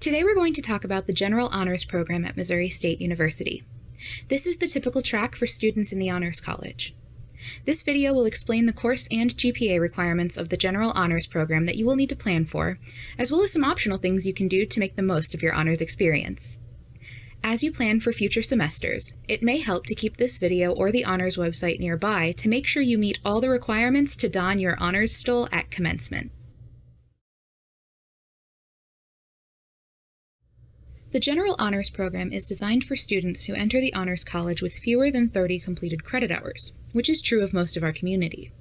Today we're going to talk about the General Honors Program at Missouri State University. This is the typical track for students in the Honors College. This video will explain the course and GPA requirements of the General Honors Program that you will need to plan for, as well as some optional things you can do to make the most of your honors experience. As you plan for future semesters, it may help to keep this video or the honors website nearby to make sure you meet all the requirements to don your honors stole at commencement. The General Honors Program is designed for students who enter the Honors College with fewer than 30 completed credit hours, which is true of most of our community.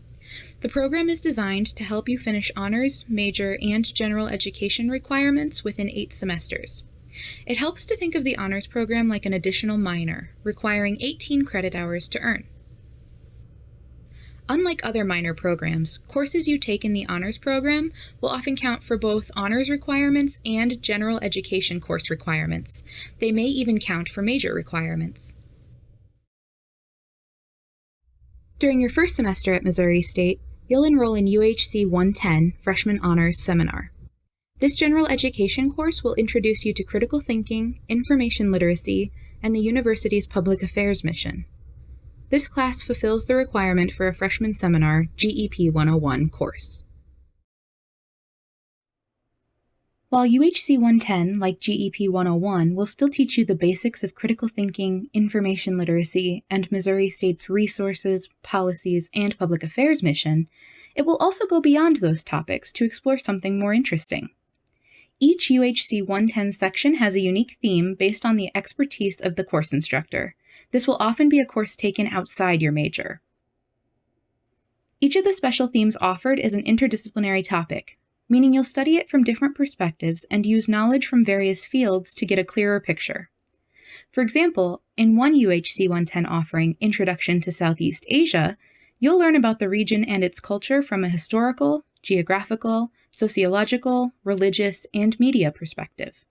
The program is designed to help you finish honors, major, and general education requirements within 8 semesters. It helps to think of the honors program like an additional minor, requiring 18 credit hours to earn. Unlike other minor programs, courses you take in the honors program will often count for both honors requirements and general education course requirements. They may even count for major requirements. During your first semester at Missouri State, you'll enroll in UHC 110 Freshman Honors Seminar. This general education course will introduce you to critical thinking, information literacy, and the university's public affairs mission. This class fulfills the requirement for a freshman seminar GEP 101 course. While UHC 110, like GEP 101, will still teach you the basics of critical thinking, information literacy, and Missouri State's resources, policies, and public affairs mission, it will also go beyond those topics to explore something more interesting. Each UHC 110 section has a unique theme based on the expertise of the course instructor. This will often be a course taken outside your major. Each of the special themes offered is an interdisciplinary topic, meaning you'll study it from different perspectives and use knowledge from various fields to get a clearer picture. For example, in one UHC 110 offering, Introduction to Southeast Asia, you'll learn about the region and its culture from a historical, geographical, sociological, religious, and media perspective.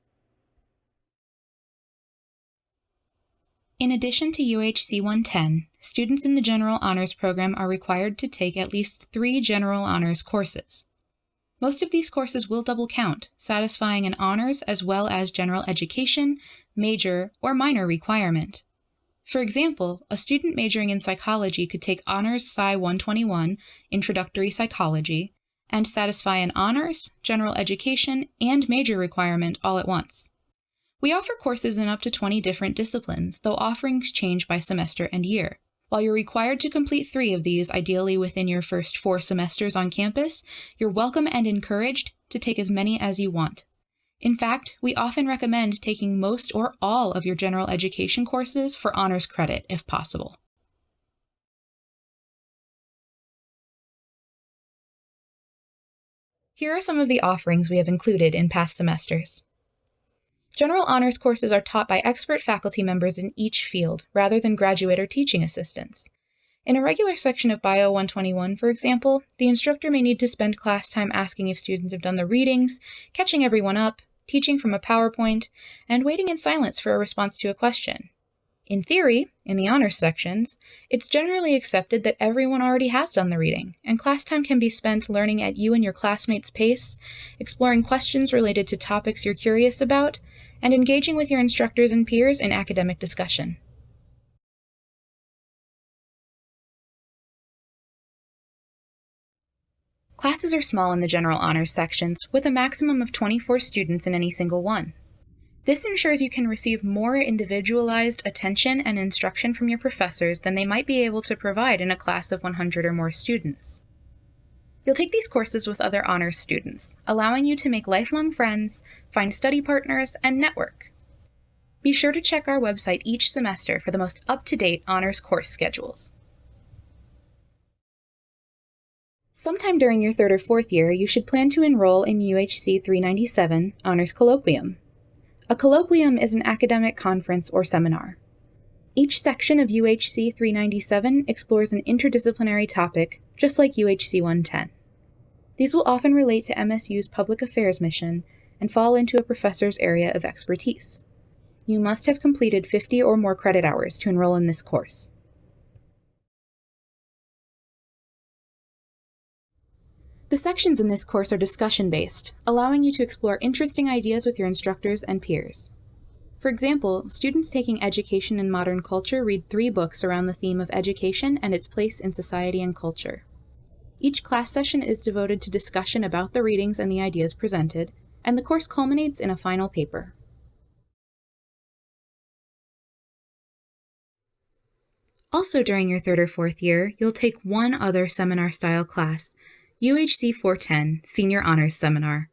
In addition to UHC 110, students in the General Honors Program are required to take at least 3 General Honors courses. Most of these courses will double count, satisfying an honors as well as general education, major, or minor requirement. For example, a student majoring in psychology could take Honors Sci 121, Introductory Psychology, and satisfy an honors, general education, and major requirement all at once. We offer courses in up to 20 different disciplines, though offerings change by semester and year. While you're required to complete 3 of these, ideally within your first 4 semesters on campus, you're welcome and encouraged to take as many as you want. In fact, we often recommend taking most or all of your general education courses for honors credit, if possible. Here are some of the offerings we have included in past semesters. General honors courses are taught by expert faculty members in each field, rather than graduate or teaching assistants. In a regular section of Bio 121, for example, the instructor may need to spend class time asking if students have done the readings, catching everyone up, teaching from a PowerPoint, and waiting in silence for a response to a question. In theory, in the honors sections, it's generally accepted that everyone already has done the reading, and class time can be spent learning at you and your classmates' pace, exploring questions related to topics you're curious about, and engaging with your instructors and peers in academic discussion. Classes are small in the general honors sections, with a maximum of 24 students in any single one. This ensures you can receive more individualized attention and instruction from your professors than they might be able to provide in a class of 100 or more students. You'll take these courses with other honors students, allowing you to make lifelong friends, find study partners, and network. Be sure to check our website each semester for the most up-to-date honors course schedules. Sometime during your 3rd or 4th year, you should plan to enroll in UHC 397, Honors Colloquium. A colloquium is an academic conference or seminar. Each section of UHC 397 explores an interdisciplinary topic, just like UHC 110. These will often relate to MSU's public affairs mission and fall into a professor's area of expertise. You must have completed 50 or more credit hours to enroll in this course. The sections in this course are discussion-based, allowing you to explore interesting ideas with your instructors and peers. For example, students taking Education in Modern Culture read 3 books around the theme of education and its place in society and culture. Each class session is devoted to discussion about the readings and the ideas presented, and the course culminates in a final paper. Also during your 3rd or 4th year, you'll take one other seminar-style class, UHC 410, Senior Honors Seminar.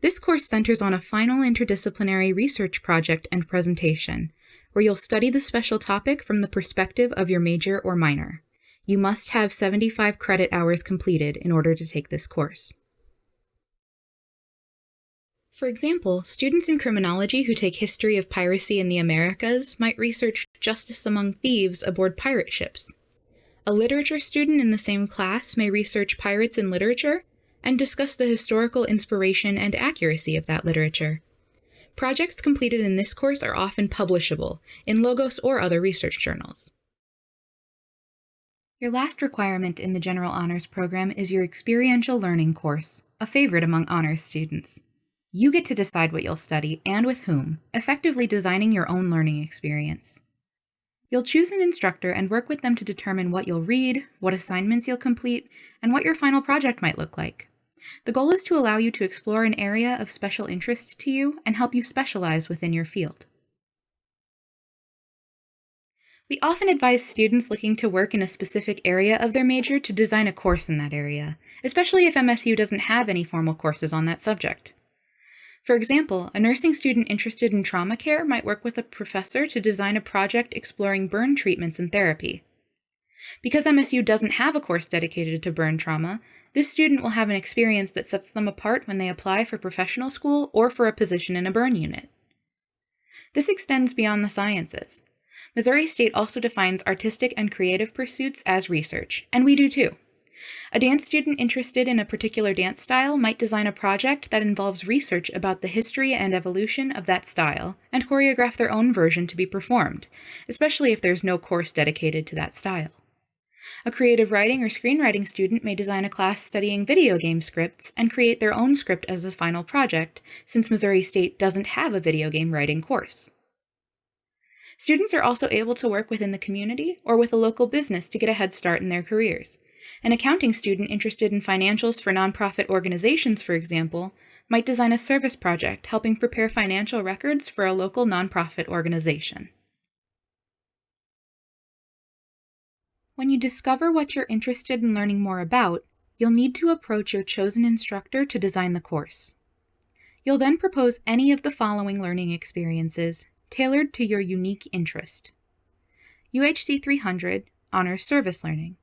This course centers on a final interdisciplinary research project and presentation, where you'll study the special topic from the perspective of your major or minor. You must have 75 credit hours completed in order to take this course. For example, students in criminology who take history of piracy in the Americas might research justice among thieves aboard pirate ships. A literature student in the same class may research pirates in literature and discuss the historical inspiration and accuracy of that literature. Projects completed in this course are often publishable in Logos or other research journals. Your last requirement in the General Honors Program is your Experiential Learning course, a favorite among honors students. You get to decide what you'll study and with whom, effectively designing your own learning experience. You'll choose an instructor and work with them to determine what you'll read, what assignments you'll complete, and what your final project might look like. The goal is to allow you to explore an area of special interest to you and help you specialize within your field. We often advise students looking to work in a specific area of their major to design a course in that area, especially if MSU doesn't have any formal courses on that subject. For example, a nursing student interested in trauma care might work with a professor to design a project exploring burn treatments and therapy. Because MSU doesn't have a course dedicated to burn trauma, this student will have an experience that sets them apart when they apply for professional school or for a position in a burn unit. This extends beyond the sciences. Missouri State also defines artistic and creative pursuits as research, and we do too. A dance student interested in a particular dance style might design a project that involves research about the history and evolution of that style and choreograph their own version to be performed, especially if there's no course dedicated to that style. A creative writing or screenwriting student may design a class studying video game scripts and create their own script as a final project, since Missouri State doesn't have a video game writing course. Students are also able to work within the community or with a local business to get a head start in their careers. An accounting student interested in financials for nonprofit organizations, for example, might design a service project helping prepare financial records for a local nonprofit organization. When you discover what you're interested in learning more about, you'll need to approach your chosen instructor to design the course. You'll then propose any of the following learning experiences, tailored to your unique interest. UHC 300, Honors Service Learning.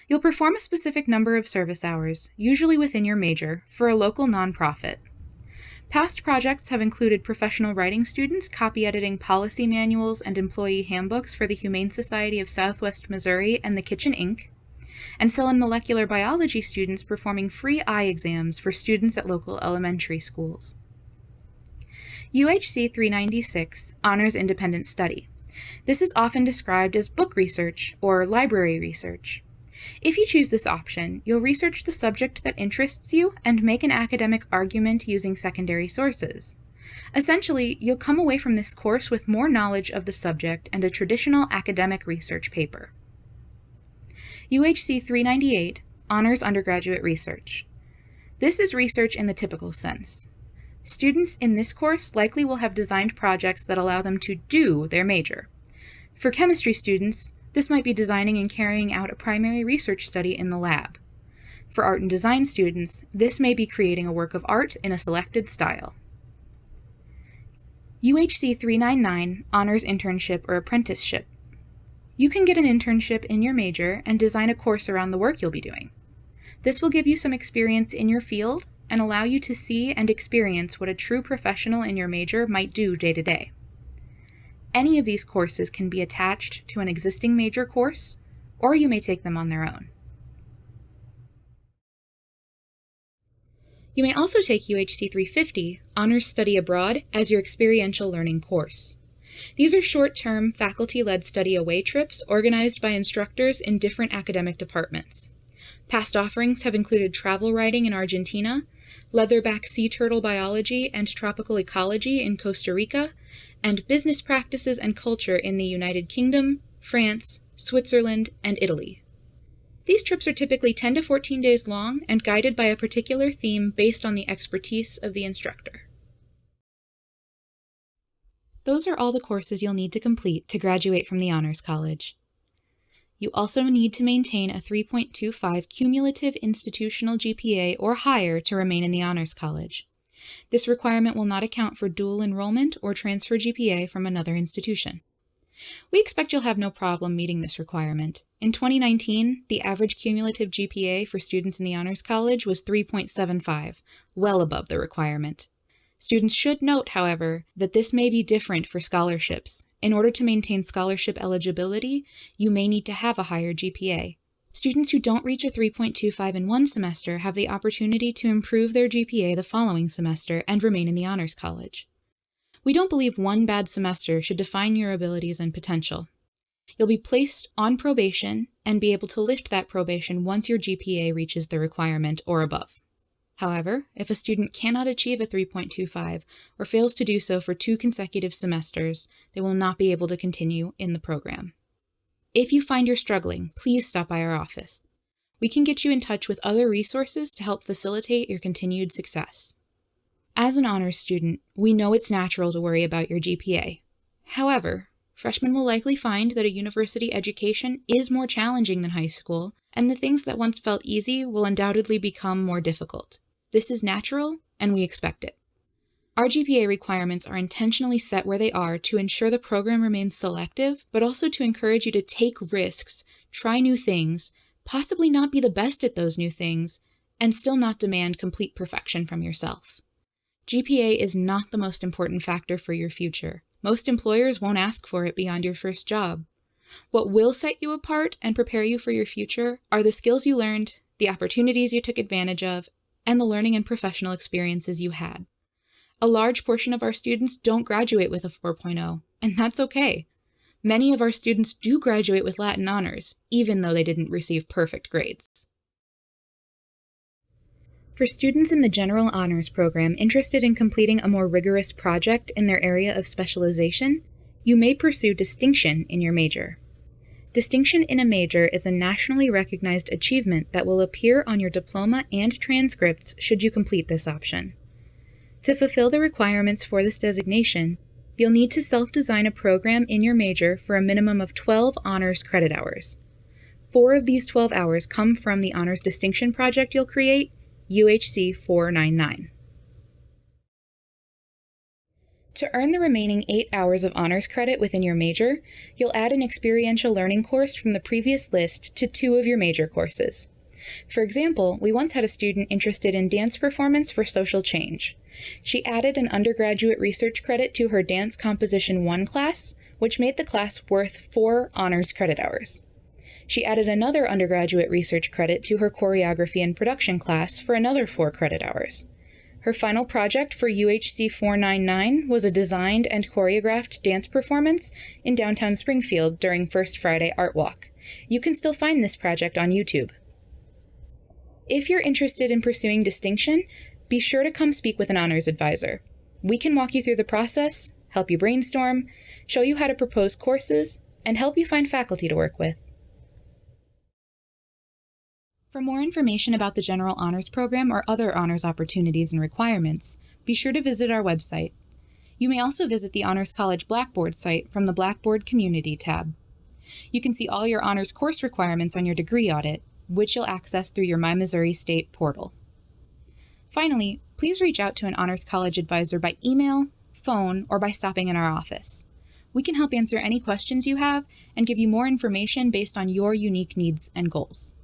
You'll perform a specific number of service hours, usually within your major, for a local nonprofit. Past projects have included professional writing students copy editing policy manuals and employee handbooks for the Humane Society of Southwest Missouri and the Kitchen Inc., and cell and molecular biology students performing free eye exams for students at local elementary schools. UHC 396, Honors Independent Study. This is often described as book research or library research. If you choose this option, you'll research the subject that interests you and make an academic argument using secondary sources. Essentially, you'll come away from this course with more knowledge of the subject and a traditional academic research paper. UHC 398, Honors Undergraduate Research. This is research in the typical sense. Students in this course likely will have designed projects that allow them to do their major. For chemistry students, this might be designing and carrying out a primary research study in the lab. For art and design students, this may be creating a work of art in a selected style. UHC 399, Honors Internship or Apprenticeship. You can get an internship in your major and design a course around the work you'll be doing. This will give you some experience in your field and allow you to see and experience what a true professional in your major might do day to day. Any of these courses can be attached to an existing major course, or you may take them on their own. You may also take UHC 350, Honors Study Abroad, as your experiential learning course. These are short-term, faculty-led study away trips organized by instructors in different academic departments. Past offerings have included travel writing in Argentina, leatherback sea turtle biology and tropical ecology in Costa Rica, and business practices and culture in the United Kingdom, France, Switzerland, and Italy. These trips are typically 10 to 14 days long and guided by a particular theme based on the expertise of the instructor. Those are all the courses you'll need to complete to graduate from the Honors College. You also need to maintain a 3.25 cumulative institutional GPA or higher to remain in the Honors College. This requirement will not account for dual enrollment or transfer GPA from another institution. We expect you'll have no problem meeting this requirement. In 2019, the average cumulative GPA for students in the Honors College was 3.75, well above the requirement. Students should note, however, that this may be different for scholarships. In order to maintain scholarship eligibility, you may need to have a higher GPA. Students who don't reach a 3.25 in one semester have the opportunity to improve their GPA the following semester and remain in the Honors College. We don't believe one bad semester should define your abilities and potential. You'll be placed on probation and be able to lift that probation once your GPA reaches the requirement or above. However, if a student cannot achieve a 3.25 or fails to do so for 2 consecutive semesters, they will not be able to continue in the program. If you find you're struggling, please stop by our office. We can get you in touch with other resources to help facilitate your continued success. As an honors student, we know it's natural to worry about your GPA. However, freshmen will likely find that a university education is more challenging than high school, and the things that once felt easy will undoubtedly become more difficult. This is natural, and we expect it. Our GPA requirements are intentionally set where they are to ensure the program remains selective, but also to encourage you to take risks, try new things, possibly not be the best at those new things, and still not demand complete perfection from yourself. GPA is not the most important factor for your future. Most employers won't ask for it beyond your first job. What will set you apart and prepare you for your future are the skills you learned, the opportunities you took advantage of, and the learning and professional experiences you had. A large portion of our students don't graduate with a 4.0, and that's okay. Many of our students do graduate with Latin honors, even though they didn't receive perfect grades. For students in the General Honors Program interested in completing a more rigorous project in their area of specialization, you may pursue distinction in your major. Distinction in a major is a nationally recognized achievement that will appear on your diploma and transcripts should you complete this option. To fulfill the requirements for this designation, you'll need to self-design a program in your major for a minimum of 12 honors credit hours. 4 of these 12 hours come from the honors distinction project you'll create, UHC 499. To earn the remaining 8 hours of honors credit within your major, you'll add an experiential learning course from the previous list to 2 of your major courses. For example, we once had a student interested in dance performance for social change. She added an undergraduate research credit to her Dance Composition 1 class, which made the class worth 4 honors credit hours. She added another undergraduate research credit to her choreography and production class for another 4 credit hours. Her final project for UHC 499 was a designed and choreographed dance performance in downtown Springfield during First Friday Art Walk. You can still find this project on YouTube. If you're interested in pursuing distinction, be sure to come speak with an honors advisor. We can walk you through the process, help you brainstorm, show you how to propose courses, and help you find faculty to work with. For more information about the General Honors Program or other honors opportunities and requirements, be sure to visit our website. You may also visit the Honors College Blackboard site from the Blackboard Community tab. You can see all your honors course requirements on your degree audit, which you'll access through your My Missouri State portal. Finally, please reach out to an Honors College advisor by email, phone, or by stopping in our office. We can help answer any questions you have and give you more information based on your unique needs and goals.